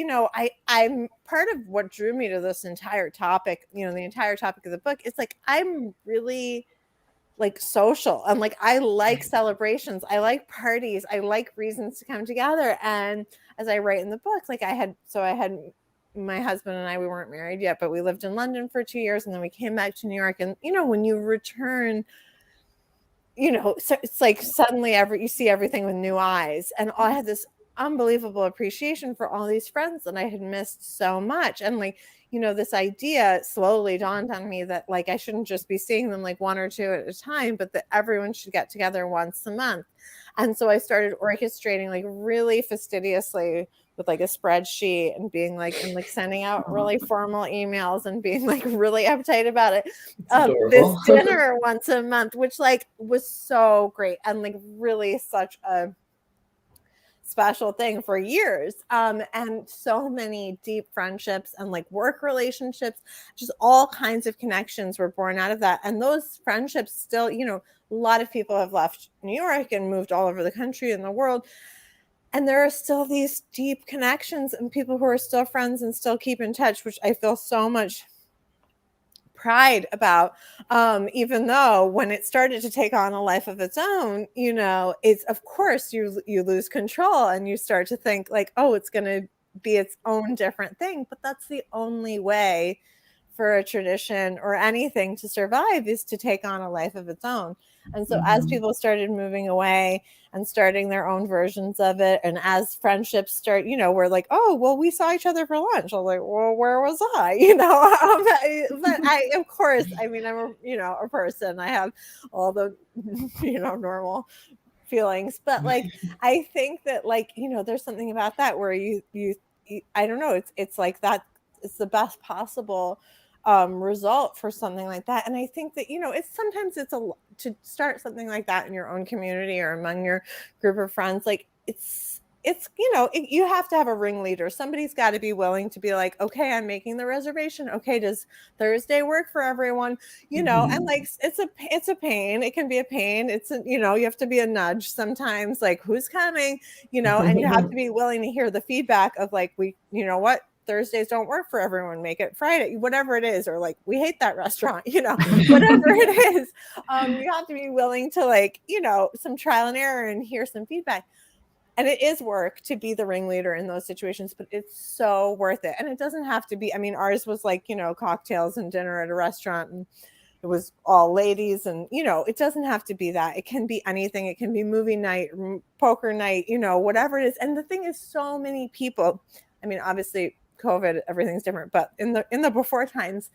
I'm part of what drew me to this entire topic, the entire topic of the book. It's like, I'm really like social, and like, I like celebrations, I like parties, I like reasons to come together. And as I write in the book, like I had my husband and I, we weren't married yet, but we lived in London for 2 years, and then we came back to New York. And when you return, so it's like suddenly you see everything with new eyes. And I had this unbelievable appreciation for all these friends that I had missed so much. And like, this idea slowly dawned on me that like, I shouldn't just be seeing them like one or two at a time, but that everyone should get together once a month. And so I started orchestrating like really fastidiously with like a spreadsheet, and being like, and like sending out really formal emails, and being like really uptight about it. This dinner once a month, which like was so great, and like really such a special thing for years. And so many deep friendships and like work relationships, just all kinds of connections were born out of that. And those friendships still, a lot of people have left New York and moved all over the country and the world. And there are still these deep connections and people who are still friends and still keep in touch, which I feel so much pride about, even though when it started to take on a life of its own, it's, of course, you lose control, and you start to think like, oh, it's going to be its own different thing. But that's the only way for a tradition or anything to survive, is to take on a life of its own. And so as people started moving away and starting their own versions of it, and as friendships start, we're like, oh, well, we saw each other for lunch. I'm like, well, where was I? But I, of course, I mean, I'm a person. I have all the, normal feelings, but like I think that like there's something about that where you I don't know, it's like that, it's the best possible result for something like that. And I think that it's sometimes to start something like that in your own community or among your group of friends, like it's you have to have a ringleader. Somebody's got to be willing to be like, okay, I'm making the reservation. Okay, does Thursday work for everyone? And like it's a pain. It can be a pain. You have to be a nudge sometimes, like who's coming, and you have to be willing to hear the feedback of like, what, Thursdays don't work for everyone, make it Friday, whatever it is, or like we hate that restaurant, whatever it is. You have to be willing to like, some trial and error and hear some feedback. And it is work to be the ringleader in those situations, but it's so worth it. And it doesn't have to be, I mean, ours was like, cocktails and dinner at a restaurant, and it was all ladies, and, it doesn't have to be that. It can be anything. It can be movie night, poker night, whatever it is. And the thing is, so many people, I mean, obviously COVID, everything's different, but in the before times,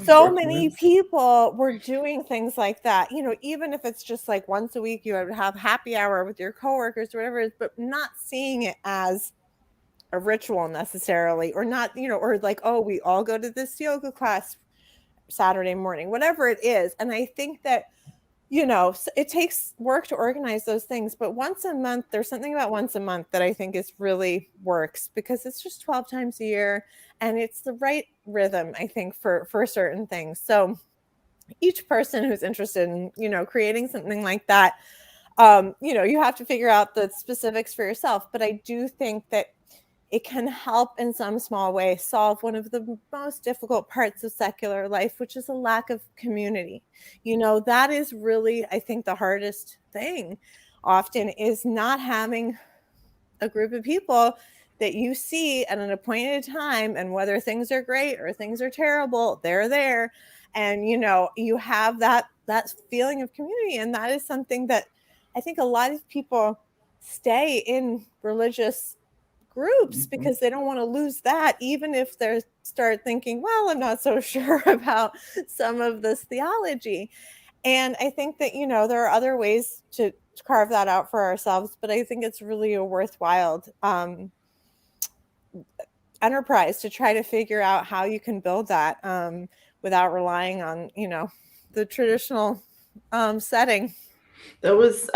so many people were doing things like that, even if it's just like once a week, you would have happy hour with your coworkers or whatever it is, but not seeing it as a ritual necessarily, or not, or like, oh, we all go to this yoga class Saturday morning, whatever it is. And I think that, it takes work to organize those things, but once a month, there's something about once a month that I think is really works, because it's just 12 times a year and it's the right rhythm, I think, for certain things. So each person who's interested in, creating something like that, you have to figure out the specifics for yourself. But I do think that it can help in some small way solve one of the most difficult parts of secular life, which is a lack of community. That is really, I think, the hardest thing often, is not having a group of people that you see at an appointed time, and whether things are great or things are terrible, they're there. And, you have that feeling of community. And that is something that I think a lot of people stay in religious groups because they don't want to lose that, even if they start thinking, well, I'm not so sure about some of this theology. And I think that, there are other ways to carve that out for ourselves, but I think it's really a worthwhile enterprise to try to figure out how you can build that without relying on, the traditional setting. That was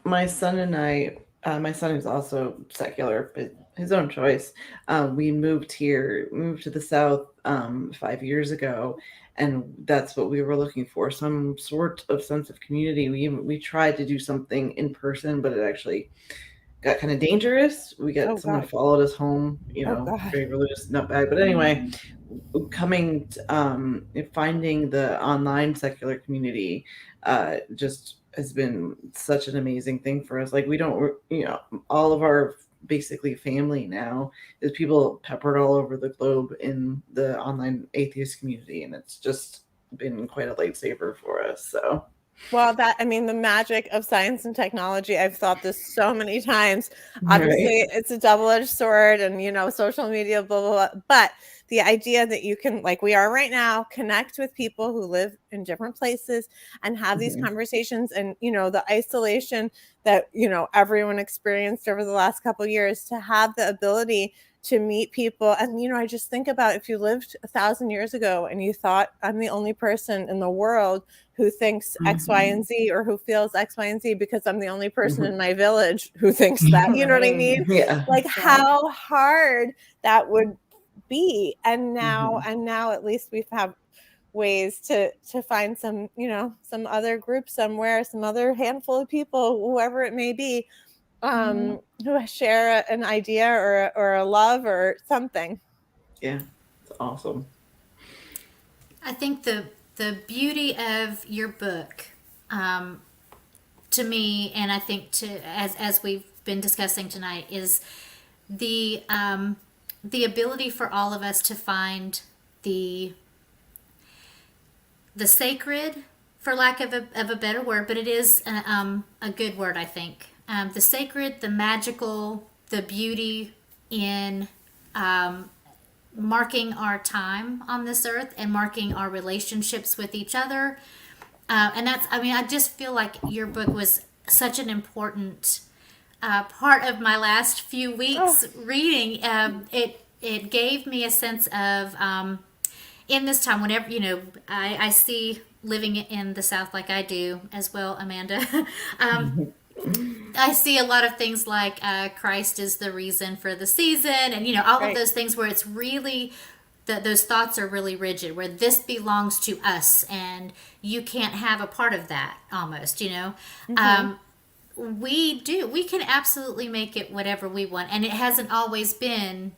my son and I. My son is also secular, but his own choice. We moved to the South 5 years ago, and that's what we were looking for, some sort of sense of community. We tried to do something in person, but it actually got kind of dangerous. We got someone followed us home, very religious, not bad. But anyway, finding the online secular community just has been such an amazing thing for us. Like, we don't, all of our basically family now is people peppered all over the globe in the online atheist community, and it's just been quite a lifesaver for us. So, well, the magic of science and technology, I've thought this so many times. Obviously, It's a double-edged sword, and social media, blah, blah, blah. But the idea that you can, like we are right now, connect with people who live in different places and have these conversations, and the isolation that everyone experienced over the last couple of years, to have the ability to meet people. And I just think about, if you lived 1,000 years ago and you thought, I'm the only person in the world who thinks X, Y, and Z, or who feels X, Y, and Z, because I'm the only person in my village who thinks that, you know what I mean? Yeah. Like, how hard that would be. And now at least we have ways to find some, some other group somewhere, some other handful of people, whoever it may be, who share an idea or a love or something. Yeah, it's awesome. I think the beauty of your book, to me, and I think as we've been discussing tonight, is the ability for all of us to find the sacred, for lack of a better word, but it is a good word, I think. The sacred, the magical, the beauty in marking our time on this earth and marking our relationships with each other. And that's, I just feel like your book was such an important part of my last few weeks reading. It gave me a sense of in this time, whenever I see living in the South like I do as well, Amanda. I see a lot of things like Christ is the reason for the season, and all of those things where it's really those thoughts are really rigid, where this belongs to us and you can't have a part of that, almost. We can absolutely make it whatever we want, and it hasn't always been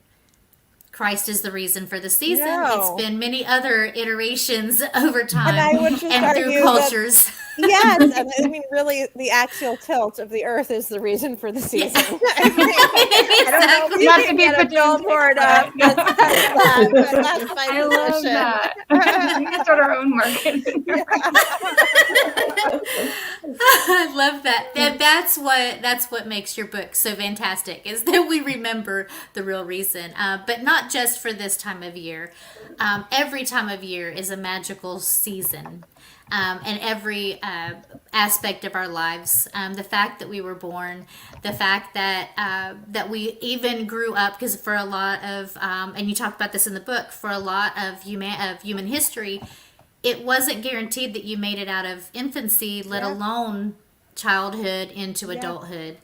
Christ is the reason for the season. No. It's been many other iterations over time And I would just and through argue cultures. Yes, and I mean, really, the axial tilt of the Earth is the reason for the season. I don't know if you Not to can be get a billboard up, but that's my I love position. that. We can start our own market. I love that. That's what makes your book so fantastic, is that we remember the real reason, but not just for this time of year. Every time of year is a magical season. And every aspect of our lives, the fact that we were born, the fact that we even grew up, because for a lot of, and you talked about this in the book, for a lot of human history, it wasn't guaranteed that you made it out of infancy, let alone childhood into adulthood.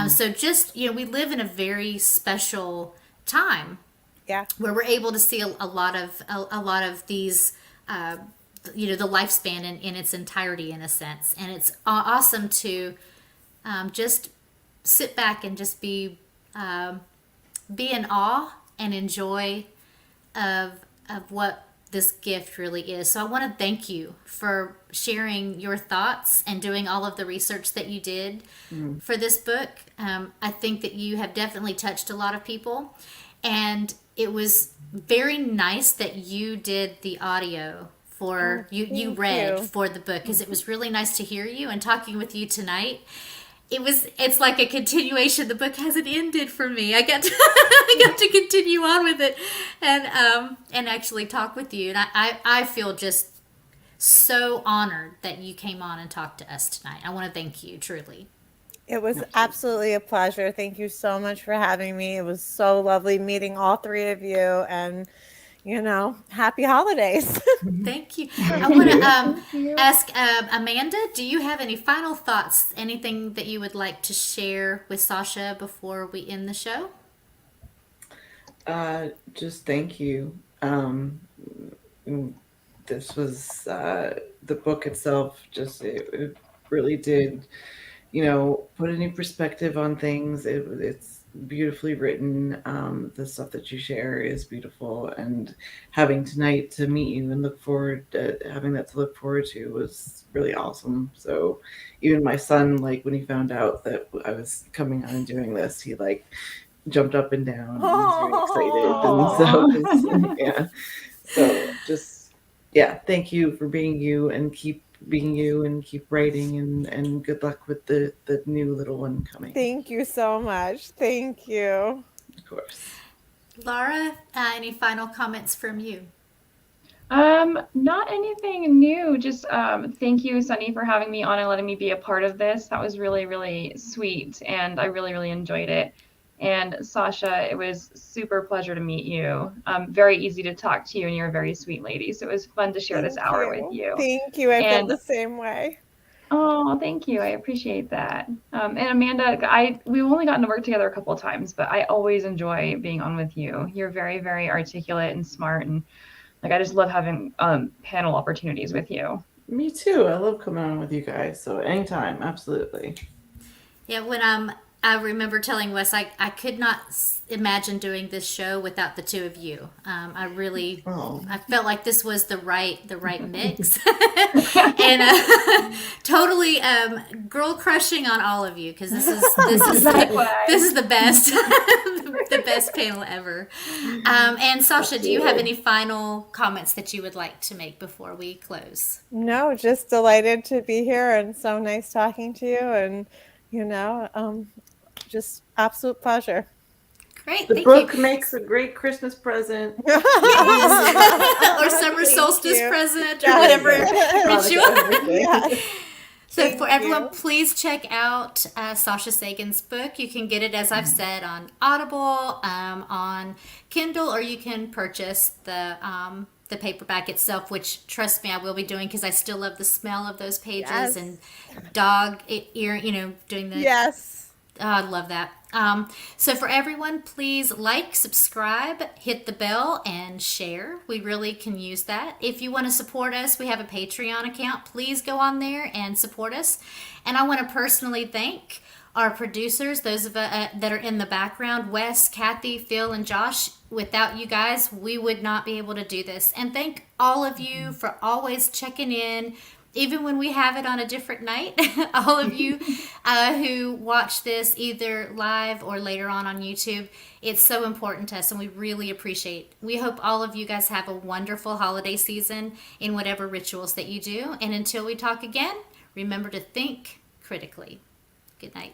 So just we live in a very special time, where we're able to see a lot of these. The lifespan in its entirety, in a sense, and it's awesome to just sit back and just be in awe and enjoy of what this gift really is. So I want to thank you for sharing your thoughts and doing all of the research that you did for this book. I think that you have definitely touched a lot of people, and it was very nice that you did the audio for you read for the book, because it was really nice to hear you and talking with you tonight. It's like a continuation. The book hasn't ended for me. I got to continue on with it and actually talk with you. And I feel just so honored that you came on and talked to us tonight. I want to thank you, truly. It was absolutely a pleasure. Thank you so much for having me. It was so lovely meeting all three of you, and happy holidays. Thank you. I want to ask Amanda, do you have any final thoughts, anything that you would like to share with Sasha before we end the show? Just thank you. This was the book itself, it really did, put a new perspective on things. It's beautifully written. The stuff that you share is beautiful, and having tonight to meet you and look forward to having that to look forward to was really awesome. So even my son, when he found out that I was coming on and doing this, he jumped up and down and was very excited. And so thank you for being you, and keep being you, and keep writing, and good luck with the new little one coming. Thank you so much. Thank you. Of course. Laura, any final comments from you? Not anything new. Just thank you, Sunny, for having me on and letting me be a part of this. That was really, really sweet, and I really, really enjoyed it. And Sasha, it was super pleasure to meet you. Very easy to talk to you, and you're a very sweet lady. So it was fun to share this hour with you. Thank you. I feel the same way. Oh, thank you. I appreciate that. And Amanda, we've only gotten to work together a couple of times, but I always enjoy being on with you. You're very, very articulate and smart, and I just love having panel opportunities with you. Me too. I love coming on with you guys. So anytime, absolutely. Yeah, when I remember telling Wes I could not imagine doing this show without the two of you. I felt like this was the right mix, and totally girl crushing on all of you, because this is the best the best panel ever. And Sasha, do you have any final comments that you would like to make before we close? No, just delighted to be here, and so nice talking to you, and just absolute pleasure. Great. The book makes a great Christmas present. Or summer solstice present, or whatever ritual. Yeah. So everyone, you. please check out Sasha Sagan's book. You can get it, as I've said, on Audible, on Kindle, or you can purchase the paperback itself, which, trust me, I will be doing because I still love the smell of those pages Yes. and dog ear, doing the. Yes. Oh, I love that. So for everyone, please like, subscribe, hit the bell, and share. We really can use that. If you want to support us, we have a Patreon account. Please go on there and support us. And I want to personally thank our producers, those of that are in the background, Wes, Kathy, Phil, and Josh. Without you guys, we would not be able to do this. And thank all of you for always checking in, even when we have it on a different night. All of you who watch this either live or later on YouTube, it's so important to us, and we really appreciate. We hope all of you guys have a wonderful holiday season in whatever rituals that you do. And until we talk again, remember to think critically. Good night.